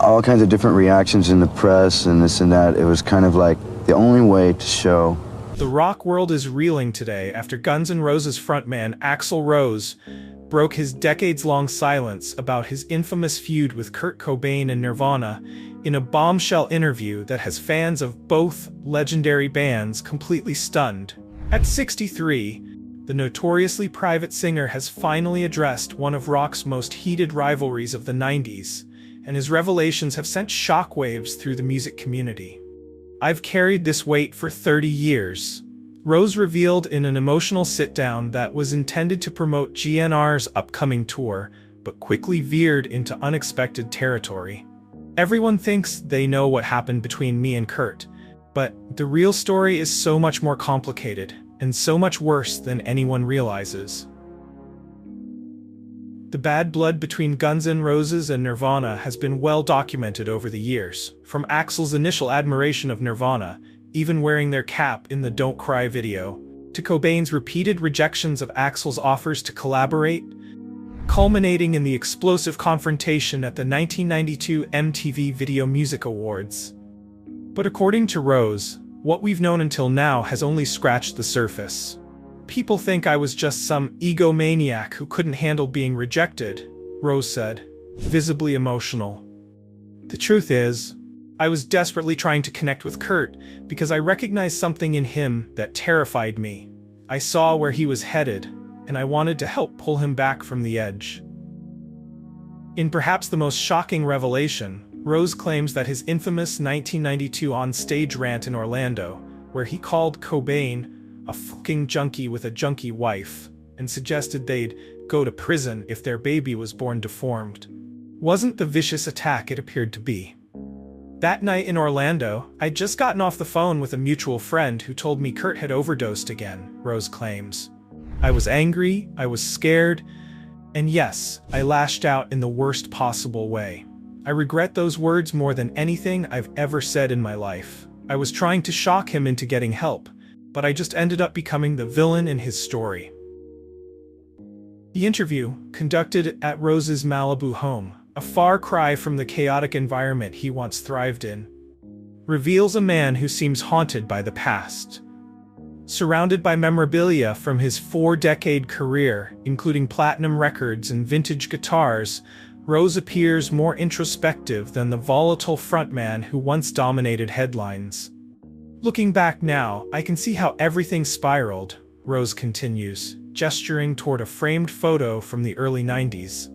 all kinds of different reactions in the press and this and that. It was kind of like the only way to show. The rock world is reeling today after Guns N' Roses frontman Axl Rose broke his decades-long silence about his infamous feud with Kurt Cobain and Nirvana in a bombshell interview that has fans of both legendary bands completely stunned. At 63, the notoriously private singer has finally addressed one of rock's most heated rivalries of the 90s, and his revelations have sent shockwaves through the music community. "I've carried this weight for 30 years," Rose revealed in an emotional sit-down that was intended to promote GN'R's upcoming tour, but quickly veered into unexpected territory. "Everyone thinks they know what happened between me and Kurt, but the real story is so much more complicated, and so much worse than anyone realizes." The bad blood between Guns N' Roses and Nirvana has been well documented over the years, from Axl's initial admiration of Nirvana, even wearing their cap in the Don't Cry video, to Cobain's repeated rejections of Axl's offers to collaborate, culminating in the explosive confrontation at the 1992 MTV Video Music Awards. But according to Rose, what we've known until now has only scratched the surface. "People think I was just some egomaniac who couldn't handle being rejected," Rose said, visibly emotional. "The truth is, I was desperately trying to connect with Kurt because I recognized something in him that terrified me. I saw where he was headed, and I wanted to help pull him back from the edge." In perhaps the most shocking revelation, Rose claims that his infamous 1992 on-stage rant in Orlando, where he called Cobain a fucking junkie with a junkie wife, and suggested they'd go to prison if their baby was born deformed, wasn't the vicious attack it appeared to be. "That night in Orlando, I'd just gotten off the phone with a mutual friend who told me Kurt had overdosed again," Rose claims. "I was angry, I was scared, and yes, I lashed out in the worst possible way. I regret those words more than anything I've ever said in my life. I was trying to shock him into getting help, but I just ended up becoming the villain in his story." The interview, conducted at Rose's Malibu home, a far cry from the chaotic environment he once thrived in, reveals a man who seems haunted by the past. Surrounded by memorabilia from his 4-decade career, including platinum records and vintage guitars, Rose appears more introspective than the volatile frontman who once dominated headlines. "Looking back now, I can see how everything spiraled," Rose continues, gesturing toward a framed photo from the early 90s.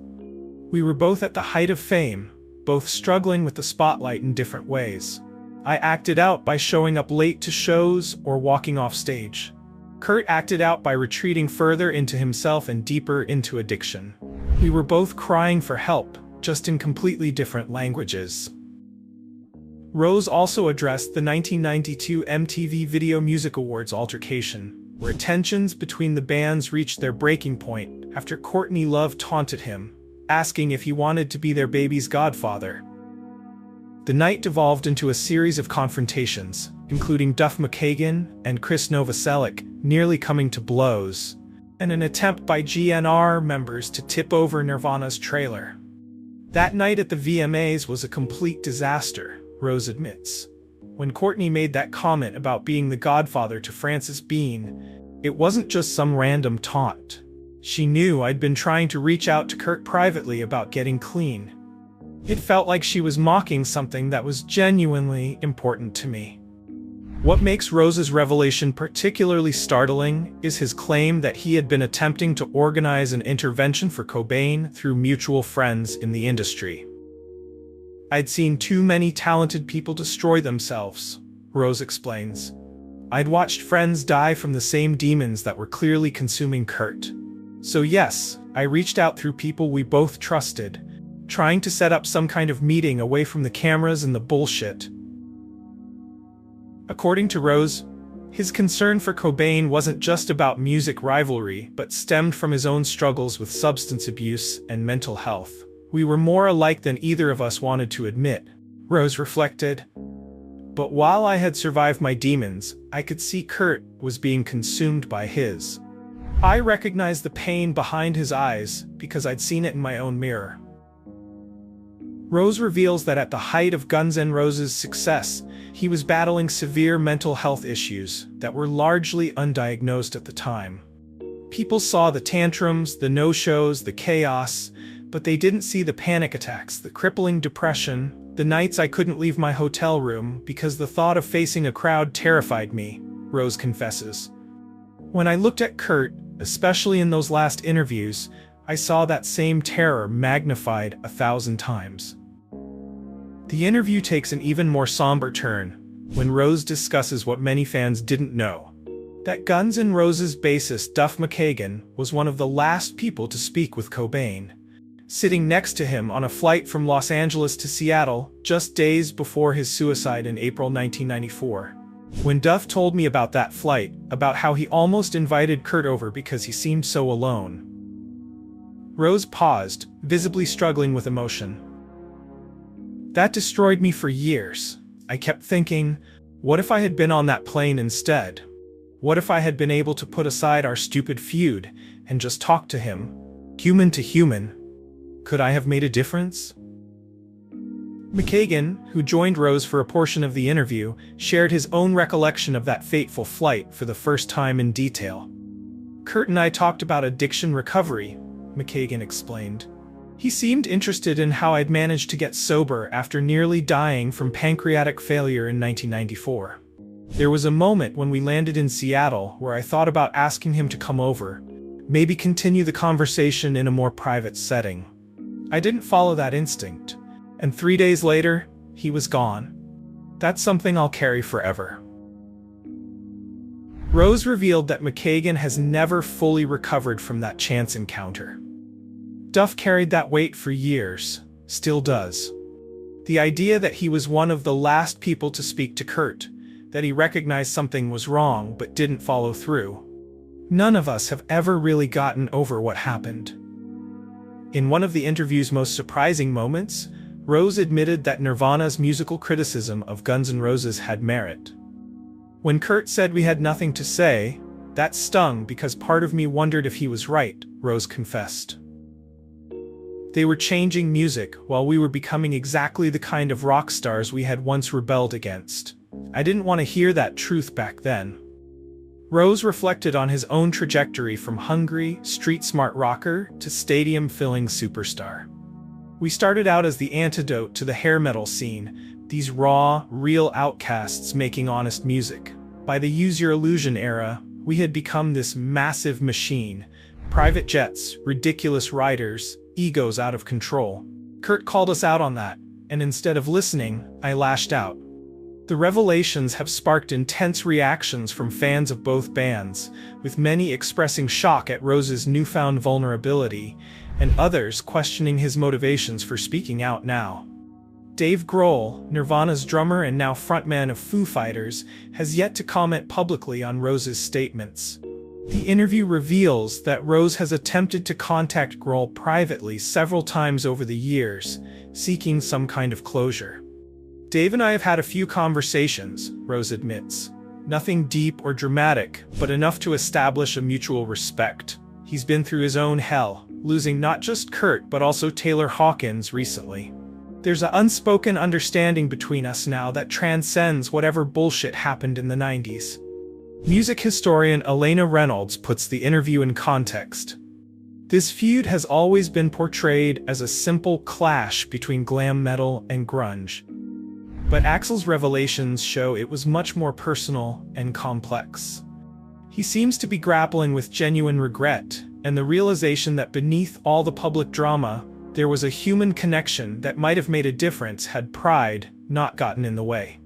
"We were both at the height of fame, both struggling with the spotlight in different ways. I acted out by showing up late to shows or walking off stage. Kurt acted out by retreating further into himself and deeper into addiction. We were both crying for help, just in completely different languages." Rose also addressed the 1992 MTV Video Music Awards altercation, where tensions between the bands reached their breaking point after Courtney Love taunted him, asking if he wanted to be their baby's godfather. The night devolved into a series of confrontations, including Duff McKagan and Chris Novoselic nearly coming to blows, and an attempt by GN'R members to tip over Nirvana's trailer. "That night at the VMAs was a complete disaster," Rose admits. "When Courtney made that comment about being the godfather to Frances Bean, it wasn't just some random taunt. She knew I'd been trying to reach out to Kurt privately about getting clean. It felt like she was mocking something that was genuinely important to me." What makes Rose's revelation particularly startling is his claim that he had been attempting to organize an intervention for Cobain through mutual friends in the industry. "I'd seen too many talented people destroy themselves," Rose explains. "I'd watched friends die from the same demons that were clearly consuming Kurt. So yes, I reached out through people we both trusted, trying to set up some kind of meeting away from the cameras and the bullshit." According to Rose, his concern for Cobain wasn't just about music rivalry, but stemmed from his own struggles with substance abuse and mental health. "We were more alike than either of us wanted to admit," Rose reflected. "But while I had survived my demons, I could see Kurt was being consumed by his. I recognized the pain behind his eyes because I'd seen it in my own mirror." Rose reveals that at the height of Guns N' Roses' success, he was battling severe mental health issues that were largely undiagnosed at the time. People saw the tantrums, the no-shows, the chaos, but they didn't see the panic attacks, the crippling depression, the nights I couldn't leave my hotel room because the thought of facing a crowd terrified me, Rose confesses. When I looked at Kurt, especially in those last interviews, I saw that same terror magnified 1,000 times. The interview takes an even more somber turn when Rose discusses what many fans didn't know: that Guns N' Roses bassist Duff McKagan was one of the last people to speak with Cobain, sitting next to him on a flight from Los Angeles to Seattle just days before his suicide in April 1994. When Duff told me about that flight, about how he almost invited Kurt over because he seemed so alone, Rose paused, visibly struggling with emotion. That destroyed me for years. I kept thinking, what if I had been on that plane instead? What if I had been able to put aside our stupid feud and just talk to him, human to human? Could I have made a difference? McKagan, who joined Rose for a portion of the interview, shared his own recollection of that fateful flight for the first time in detail. Kurt and I talked about addiction recovery, McKagan explained. He seemed interested in how I'd managed to get sober after nearly dying from pancreatic failure in 1994. There was a moment when we landed in Seattle where I thought about asking him to come over, maybe continue the conversation in a more private setting. I didn't follow that instinct, and 3 days later, he was gone. That's something I'll carry forever. Rose revealed that McKagan has never fully recovered from that chance encounter. Duff carried that weight for years, still does. The idea that he was one of the last people to speak to Kurt, that he recognized something was wrong but didn't follow through. None of us have ever really gotten over what happened. In one of the interview's most surprising moments, Rose admitted that Nirvana's musical criticism of Guns N' Roses had merit. When Kurt said we had nothing to say, that stung because part of me wondered if he was right, Rose confessed. They were changing music while we were becoming exactly the kind of rock stars we had once rebelled against. I didn't want to hear that truth back then. Rose reflected on his own trajectory from hungry, street-smart rocker to stadium-filling superstar. We started out as the antidote to the hair metal scene, these raw, real outcasts making honest music. By the Use Your Illusion era, we had become this massive machine. Private jets, ridiculous riders, egos out of control. Kurt called us out on that, and instead of listening, I lashed out. The revelations have sparked intense reactions from fans of both bands, with many expressing shock at Rose's newfound vulnerability, and others questioning his motivations for speaking out now. Dave Grohl, Nirvana's drummer and now frontman of Foo Fighters, has yet to comment publicly on Rose's statements. The interview reveals that Rose has attempted to contact Grohl privately several times over the years, seeking some kind of closure. Dave and I have had a few conversations, Rose admits. Nothing deep or dramatic, but enough to establish a mutual respect. He's been through his own hell, losing not just Kurt but also Taylor Hawkins recently. There's an unspoken understanding between us now that transcends whatever bullshit happened in the 90s. Music historian Elena Reynolds puts the interview in context. This feud has always been portrayed as a simple clash between glam metal and grunge. But Axl's revelations show it was much more personal and complex. He seems to be grappling with genuine regret and the realization that beneath all the public drama, there was a human connection that might have made a difference had pride not gotten in the way.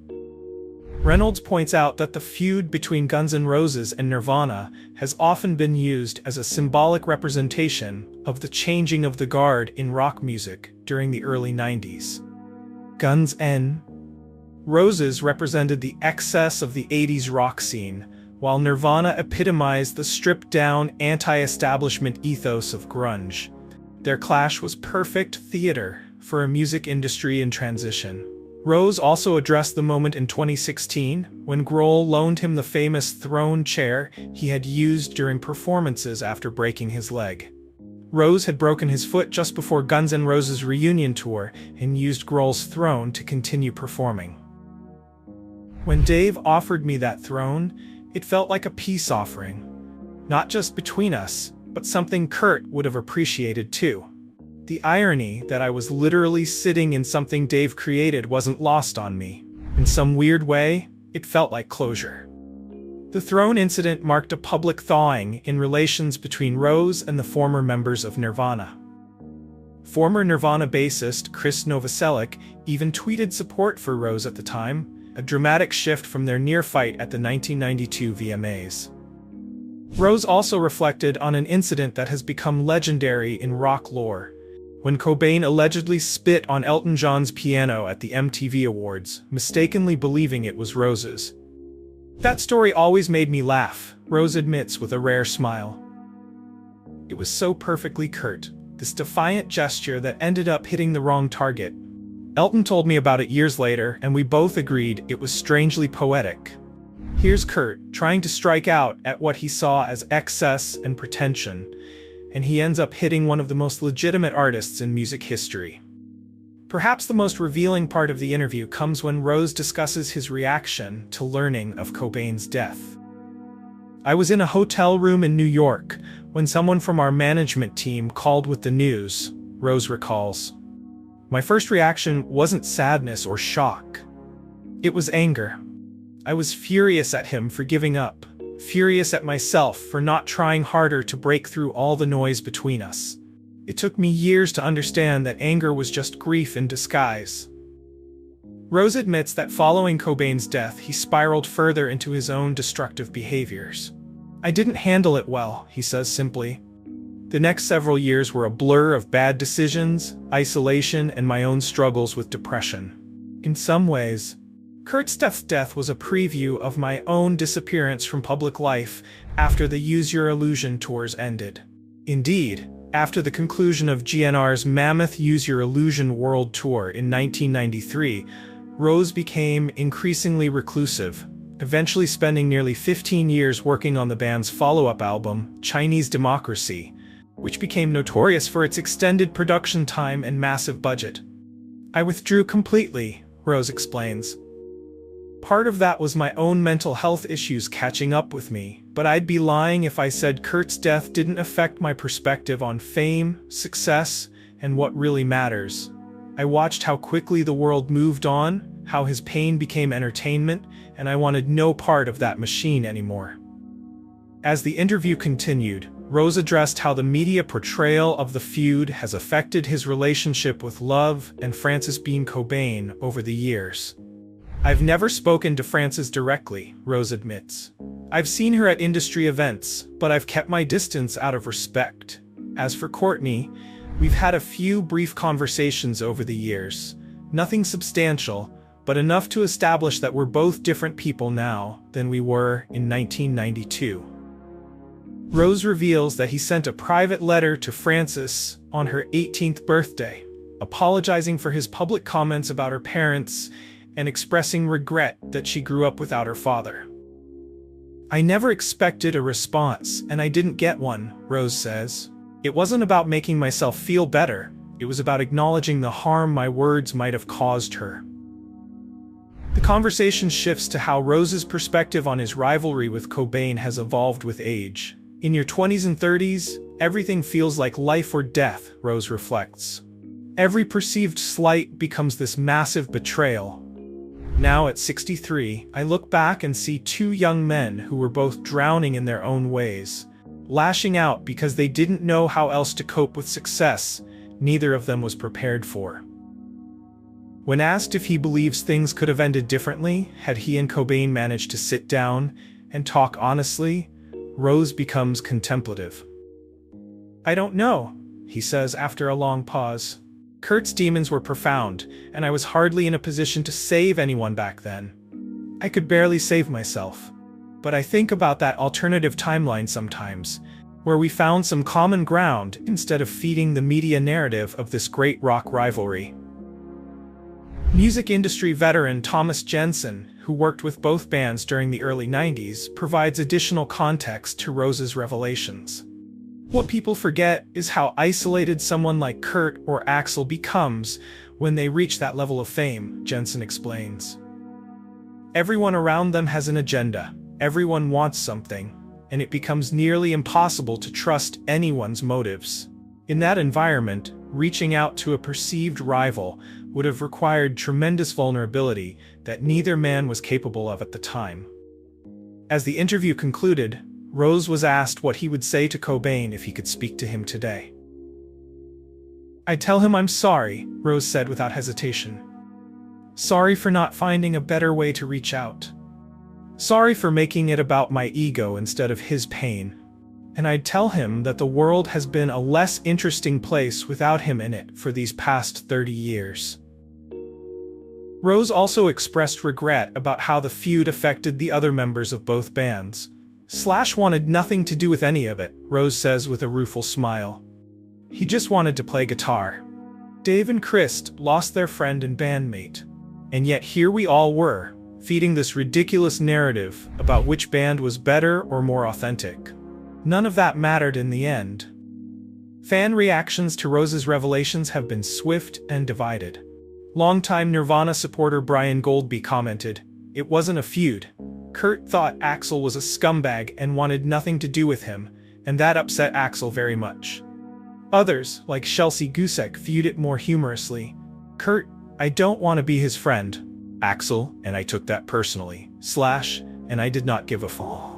Reynolds points out that the feud between Guns N' Roses and Nirvana has often been used as a symbolic representation of the changing of the guard in rock music during the early 90s. Guns N' Roses represented the excess of the 80s rock scene, while Nirvana epitomized the stripped-down, anti-establishment ethos of grunge. Their clash was perfect theater for a music industry in transition. Rose also addressed the moment in 2016 when Grohl loaned him the famous throne chair he had used during performances after breaking his leg. Rose had broken his foot just before Guns N' Roses' reunion tour and used Grohl's throne to continue performing. When Dave offered me that throne, it felt like a peace offering. Not just between us, but something Kurt would have appreciated too. The irony that I was literally sitting in something Dave created wasn't lost on me. In some weird way, it felt like closure. The throne incident marked a public thawing in relations between Rose and the former members of Nirvana. Former Nirvana bassist Chris Novoselic even tweeted support for Rose at the time, a dramatic shift from their near-fight at the 1992 VMAs. Rose also reflected on an incident that has become legendary in rock lore, when Cobain allegedly spit on Elton John's piano at the MTV Awards, mistakenly believing it was Rose's. That story always made me laugh, Rose admits with a rare smile. It was so perfectly Kurt, this defiant gesture that ended up hitting the wrong target. Elton told me about it years later, and we both agreed it was strangely poetic. Here's Kurt, trying to strike out at what he saw as excess and pretension, and he ends up hitting one of the most legitimate artists in music history. Perhaps the most revealing part of the interview comes when Rose discusses his reaction to learning of Cobain's death. "I was in a hotel room in New York when someone from our management team called with the news," Rose recalls. "My first reaction wasn't sadness or shock. It was anger. I was furious at him for giving up, furious at myself for not trying harder to break through all the noise between us. It took me years to understand that anger was just grief in disguise." Rose admits that following Cobain's death, he spiraled further into his own destructive behaviors. "I didn't handle it well," he says simply. "The next several years were a blur of bad decisions, isolation, and my own struggles with depression. In some ways, Kurt's death was a preview of my own disappearance from public life after the Use Your Illusion tours ended. Indeed, after the conclusion of GN'R's mammoth Use Your Illusion World Tour in 1993, Rose became increasingly reclusive, eventually spending nearly 15 years working on the band's follow-up album, Chinese Democracy, which became notorious for its extended production time and massive budget. "I withdrew completely," Rose explains. "Part of that was my own mental health issues catching up with me, but I'd be lying if I said Kurt's death didn't affect my perspective on fame, success, and what really matters. I watched how quickly the world moved on, how his pain became entertainment, and I wanted no part of that machine anymore." As the interview continued, Rose addressed how the media portrayal of the feud has affected his relationship with Love and Frances Bean Cobain over the years. "I've never spoken to Frances directly," Rose admits. "I've seen her at industry events, but I've kept my distance out of respect. As for Courtney, we've had a few brief conversations over the years. Nothing substantial, but enough to establish that we're both different people now than we were in 1992. Rose reveals that he sent a private letter to Frances on her 18th birthday, apologizing for his public comments about her parents and expressing regret that she grew up without her father. "I never expected a response, and I didn't get one," Rose says. "It wasn't about making myself feel better, it was about acknowledging the harm my words might have caused her." The conversation shifts to how Rose's perspective on his rivalry with Cobain has evolved with age. "In your 20s and 30s, everything feels like life or death," Rose reflects. "Every perceived slight becomes this massive betrayal. Now at 63, I look back and see two young men who were both drowning in their own ways, lashing out because they didn't know how else to cope with success neither of them was prepared for." When asked if he believes things could have ended differently had he and Cobain managed to sit down and talk honestly, Rose becomes contemplative. "I don't know," he says after a long pause. "Kurt's demons were profound, and I was hardly in a position to save anyone back then. I could barely save myself. But I think about that alternative timeline sometimes, where we found some common ground instead of feeding the media narrative of this great rock rivalry." Music industry veteran Thomas Jensen, who worked with both bands during the early 90s, provides additional context to Rose's revelations. What people forget is how isolated someone like Kurt or Axl becomes when they reach that level of fame, Jensen explains. Everyone around them has an agenda, everyone wants something, and it becomes nearly impossible to trust anyone's motives. In that environment, reaching out to a perceived rival would have required tremendous vulnerability that neither man was capable of at the time. As the interview concluded, Rose was asked what he would say to Cobain if he could speak to him today. "I'd tell him I'm sorry," Rose said without hesitation. "Sorry for not finding a better way to reach out. Sorry for making it about my ego instead of his pain. And I'd tell him that the world has been a less interesting place without him in it for these past 30 years. Rose also expressed regret about how the feud affected the other members of both bands. Slash wanted nothing to do with any of it, Rose says with a rueful smile. He just wanted to play guitar. Dave and Chris lost their friend and bandmate. And yet here we all were, feeding this ridiculous narrative about which band was better or more authentic. None of that mattered in the end. Fan reactions to Rose's revelations have been swift and divided. Longtime Nirvana supporter Brian Goldby commented, "It wasn't a feud. Kurt thought Axl was a scumbag and wanted nothing to do with him, and that upset Axl very much." Others, like Chelsea Gusek, viewed it more humorously. "Kurt, I don't want to be his friend. Axl, and I took that personally. Slash, and I did not give a fuck."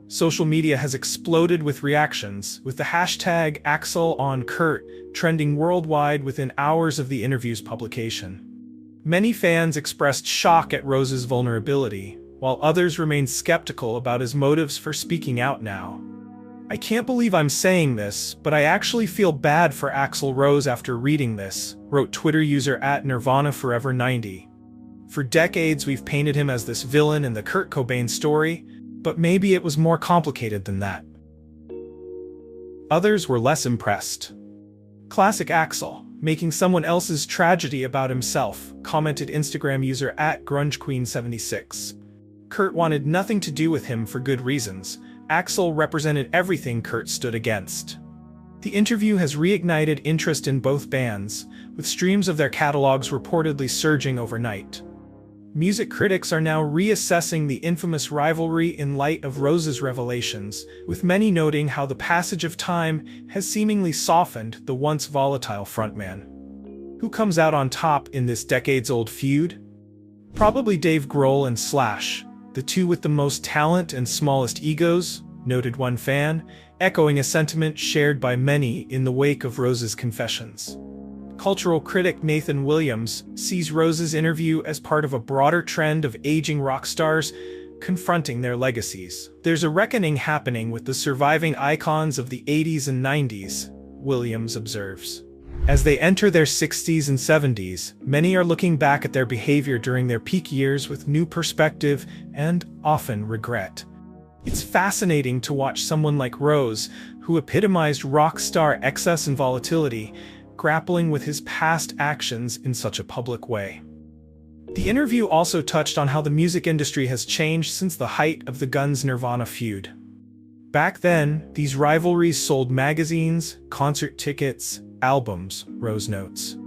Social media has exploded with reactions, with the hashtag #AxlOnKurt trending worldwide within hours of the interview's publication. Many fans expressed shock at Rose's vulnerability, while others remained skeptical about his motives for speaking out now. "I can't believe I'm saying this, but I actually feel bad for Axl Rose after reading this," wrote Twitter user @NirvanaForever90. "For decades we've painted him as this villain in the Kurt Cobain story, but maybe it was more complicated than that." Others were less impressed. "Classic Axl, making someone else's tragedy about himself," commented Instagram user @GrungeQueen76. Kurt wanted nothing to do with him for good reasons. Axl represented everything Kurt stood against. The interview has reignited interest in both bands, with streams of their catalogs reportedly surging overnight. Music critics are now reassessing the infamous rivalry in light of Rose's revelations, with many noting how the passage of time has seemingly softened the once volatile frontman. Who comes out on top in this decades-old feud? Probably Dave Grohl and Slash, the two with the most talent and smallest egos, noted one fan, echoing a sentiment shared by many in the wake of Rose's confessions. Cultural critic Nathan Williams sees Rose's interview as part of a broader trend of aging rock stars confronting their legacies. "There's a reckoning happening with the surviving icons of the 80s and 90s, Williams observes. As they enter their 60s and 70s, many are looking back at their behavior during their peak years with new perspective and, often, regret. It's fascinating to watch someone like Rose, who epitomized rock star excess and volatility, grappling with his past actions in such a public way." The interview also touched on how the music industry has changed since the height of the Guns-Nirvana feud. Back then, these rivalries sold magazines, concert tickets, albums, Rose notes.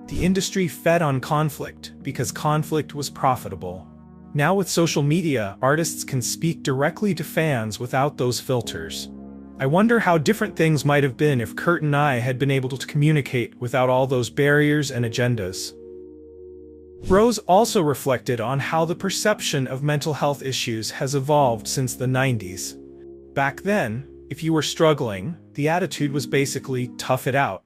The industry fed on conflict because conflict was profitable. Now with social media, artists can speak directly to fans without those filters. "I wonder how different things might have been if Kurt and I had been able to communicate without all those barriers and agendas." Rose also reflected on how the perception of mental health issues has evolved since the 90s. Back then, if you were struggling, the attitude was basically tough it out.